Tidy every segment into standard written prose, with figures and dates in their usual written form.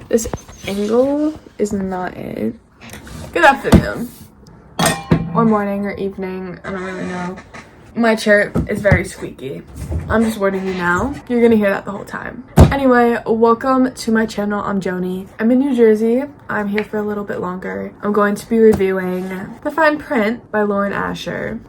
This angle is not it. Good afternoon. Or morning or evening. I don't really know. My chair is very squeaky. I'm just warning you now. You're gonna hear that the whole time. Anyway, welcome to my channel. I'm Joni. I'm in New Jersey. I'm here for a little bit longer. I'm going to be reviewing The Fine Print by Lauren Asher.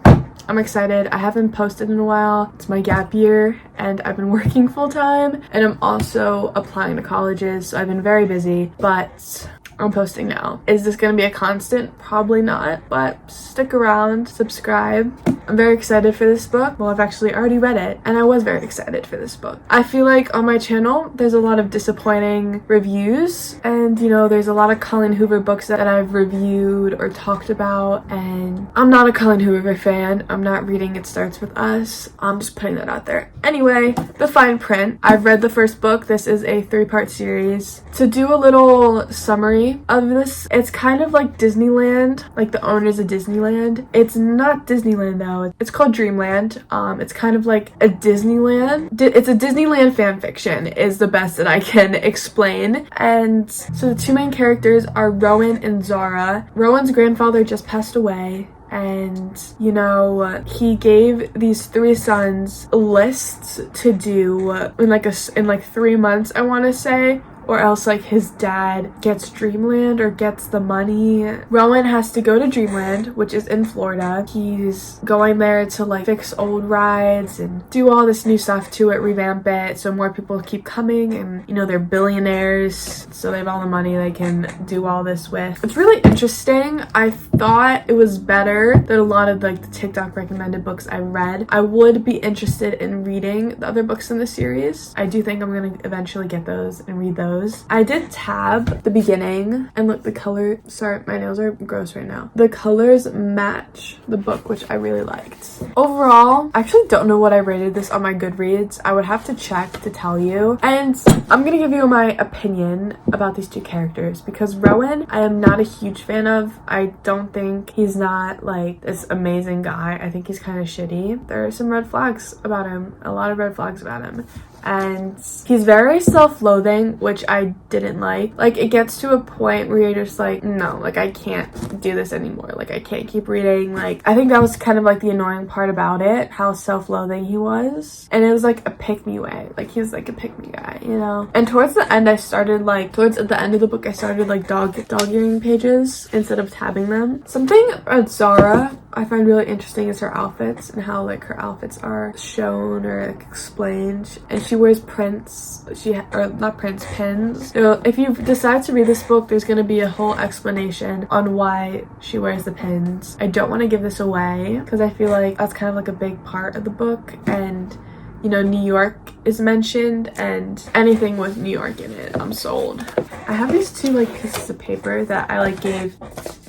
I'm excited. I haven't posted in a while. It's my gap year and I've been working full time, and I'm also applying to colleges, so I've been very busy, but I'm posting now. Is this gonna be a constant? Probably not, but stick around, subscribe. I'm very excited for this book. Well, I've actually already read it, and I was very excited for this book. I feel like on my channel, there's a lot of disappointing reviews, and you know, there's a lot of Colleen Hoover books that I've reviewed or talked about, and I'm not a Colleen Hoover fan. I'm not reading It Starts With Us. I'm just putting that out there. Anyway, The Fine Print. I've read the first book. This is a 3-part series. To do a little summary of this, it's kind of like Disneyland, like the owners of Disneyland. It's not Disneyland though. It's called Dreamland. It's kind of like a Disneyland. It's a Disneyland fan fiction is the best that I can explain. And so the two main characters are Rowan and Zara. Rowan's grandfather just passed away, and you know, he gave these 3 sons lists to do in like 3 months, I want to say, or else like his dad gets Dreamland or gets the money. Rowan has to go to Dreamland, which is in Florida. He's going there to like fix old rides and do all this new stuff to it, revamp it so more people keep coming, and you know, they're billionaires, so they have all the money they can do all this with. It's really interesting. I thought it was better than a lot of like the TikTok recommended books I read. I would be interested in reading the other books in the series. I do think I'm gonna eventually get those and read those. I did tab the beginning, and look, the color, sorry, my nails are gross right now. The colors match the book, which I really liked. Overall, I actually don't know what I rated this on my Goodreads. I would have to check to tell you. And I'm gonna give you my opinion about these two characters, because Rowan, I am not a huge fan of. I don't think he's not like this amazing guy. I think he's kind of shitty. There are some red flags about him, a lot of red flags about him. And he's very self-loathing, which I didn't like. Like, it gets to a point where you're just like, no, like, I can't do this anymore. Like, I can't keep reading. Like, I think that was kind of like the annoying part about it, how self-loathing he was. And it was like a pick-me way. Like, he was like a pick-me guy, you know? And towards the end, I started like, towards the end of the book, I started like dog-earing pages instead of tabbing them. Something about Zara I find really interesting is her outfits, and how like her outfits are shown or like explained. And she wears prints, pins. So if you decide to read this book, there's going to be a whole explanation on why she wears the pins. I don't want to give this away because I feel like that's kind of like a big part of the book, and you know, New York is mentioned, and anything with New York in it, I'm sold. I have these 2 like pieces of paper that I like gave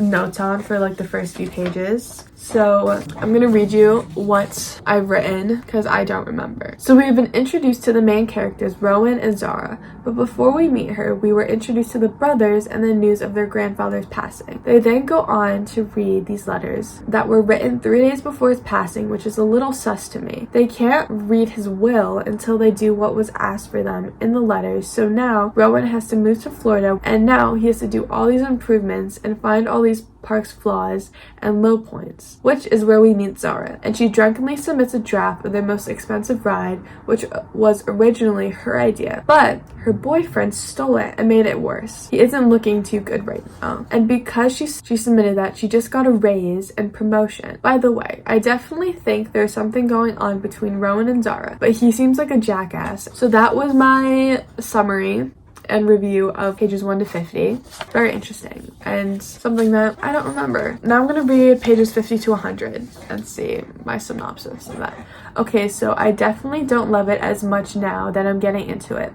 notes on for like the first few pages. So I'm gonna read you what I've written because I don't remember. So we have been introduced to the main characters, Rowan and Zara, but before we meet her, we were introduced to the brothers and the news of their grandfather's passing. They then go on to read these letters that were written 3 days before his passing, which is a little sus to me. They can't read his will until they do what was asked for them in the letters, so now Rowan has to move to Florida, and now he has to do all these improvements and find all these park's flaws and low points, which is where we meet Zara, and she drunkenly submits a draft of their most expensive ride, which was originally her idea, but her boyfriend stole it and made it worse. He isn't looking too good right now, and because she submitted that, she just got a raise and promotion. By the way, I definitely think there's something going on between Rowan and Zara, but he seems like a jackass. So that was my summary and review of pages 1 to 50. Very interesting, and something that I don't remember. Now I'm gonna read pages 50 to 100 and see my synopsis of that. Okay, so I definitely don't love it as much now that I'm getting into it.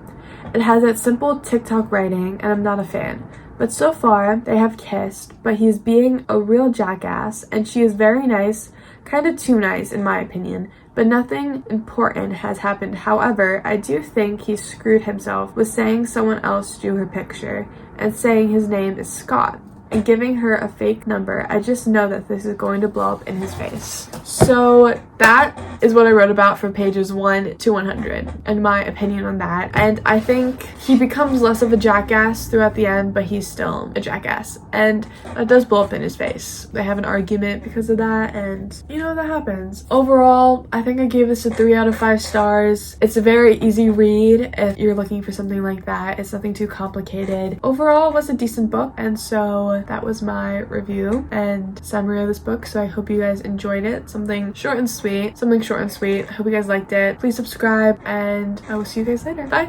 It has that simple TikTok writing, and I'm not a fan. But so far, they have kissed, but he's being a real jackass, and she is very nice, kind of too nice in my opinion, but nothing important has happened. However, I do think he screwed himself with saying someone else drew her picture and saying his name is Scott and giving her a fake number. I just know that this is going to blow up in his face. So that is what I wrote about from pages 1 to 100 and my opinion on that. And I think he becomes less of a jackass throughout the end, but he's still a jackass, and that does blow up in his face. They have an argument because of that, and you know, that happens. Overall, I think I gave this a 3 out of 5 stars. It's a very easy read if you're looking for something like that. It's nothing too complicated. Overall, it was a decent book, and so that was my review and summary of this book. So I hope you guys enjoyed it. Something short and sweet. I hope you guys liked it. Please subscribe, and I will see you guys later. Bye.